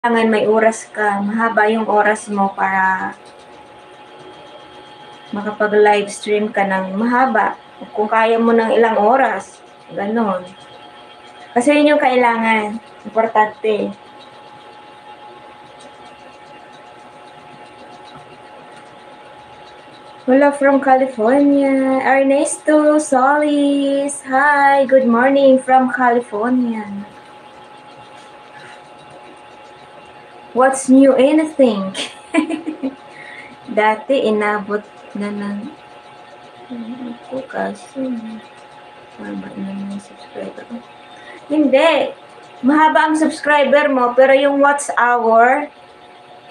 kailangan may oras ka, mahaba yung oras mo para makapag-live stream ka ng mahaba. Kung kaya mo ng ilang oras, ganon. Kasi yun yung kailangan. Importante. Hola from California. Ernesto Solis. Hi, good morning from California. What's new anything? Dati inabot na ng ko kaso mahaba na ng subscriber. Hindi. Mahaba ang subscriber mo pero yung watch hour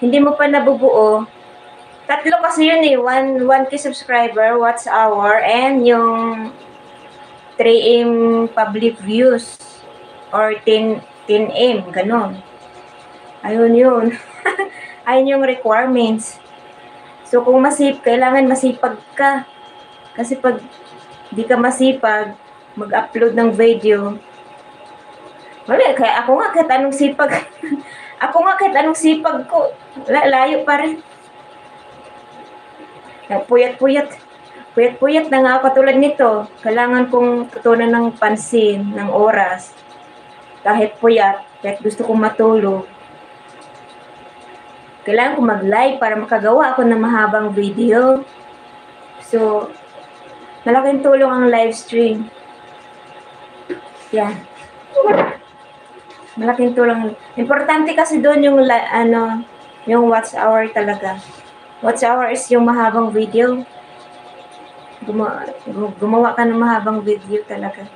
hindi mo pa nabubuo. Tatlo kasi yun eh. 1K subscriber, watch hour, and yung 3M public views or 10M, ganon. Ayun yun. Ayun yung requirements. So, kung kailangan masipag ka. Kasi pag di ka masipag, mag-upload ng video, wala, kaya ako nga kahit anong sipag, ko, layo pa rin. Puyat-puyat na nga ako tulad nito. Kailangan kong tutunan ng pansin, ng oras. Kahit puyat, kahit gusto kong matulog. Kailangan ko mag-live para makagawa ako ng mahabang video. So, malaking tulong ang live stream. Yan. Malaking tulong. Importante kasi doon yung yung watch hour talaga. Watch hour is yung mahabang video. Gumawa ka ng mahabang video talaga.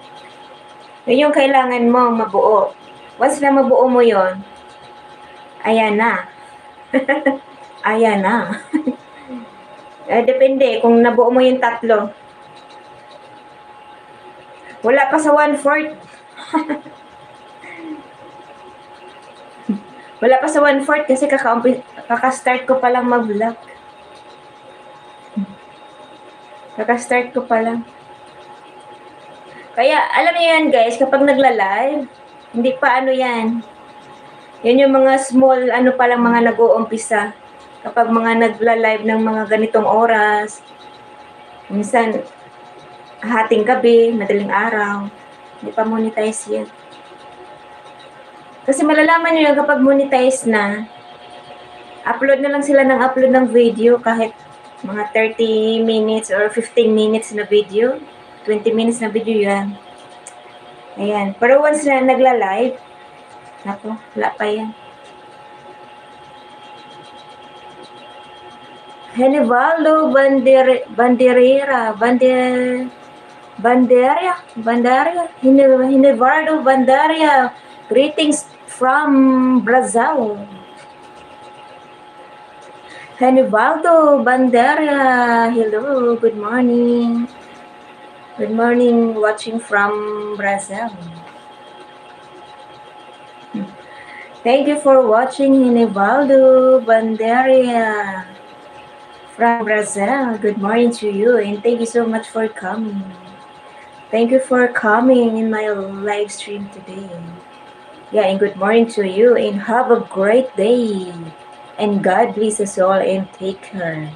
Yun yung kailangan mo mabuo. Once na mabuo mo yon, ayan na. Ayan na. Depende kung nabuo mo yung tatlo. Wala pa sa 1/4. Wala pa sa 1/4 kasi kaka-start ko pa lang mag-vlog. Kaka-start ko pa lang. Kaya, alam niyo yan guys, kapag nagla-live, hindi pa yan. Yan yung mga small, pa lang mga nag-uumpisa. Kapag mga nagla-live ng mga ganitong oras, minsan, hating gabi, madaling araw, hindi pa monetize yan. Kasi malalaman nyo kapag monetize na, upload na lang sila ng video kahit mga 30 minutes or 15 minutes na video, 20 minutes na video yan. Ayan. Pero once na nagla-live, naku, wala pa yan. Henivaldo Henivaldo Bandaria. Greetings from Brazil. Henivaldo Bandaria. Hello, good morning. Good morning, watching from Brazil. Thank you for watching, Henivaldo Bandaria from Brazil. Good morning to you, and thank you so much for coming. Thank you for coming in my live stream today. Yeah, and good morning to you, and have a great day. And God bless us all, and take care.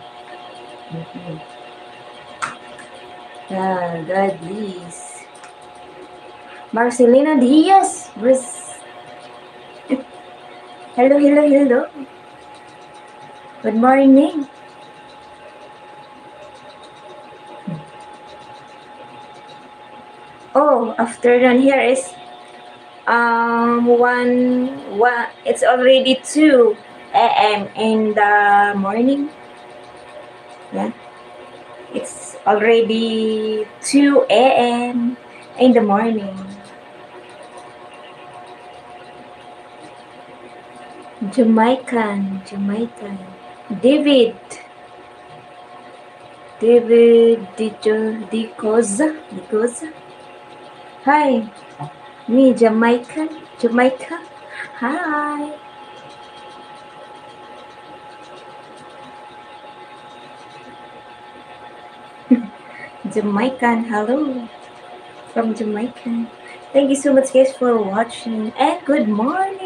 God bless. Marcelina Diaz. Hello. Good morning. Oh, afternoon here is it's already 2 a.m. in the morning. Yeah. It's already 2 a.m. in the morning. Jamaican. David Dicoza. Hi. Me, Jamaica. Hi. Jamaican, hello. From Jamaica. Thank you so much guys for watching, and good morning.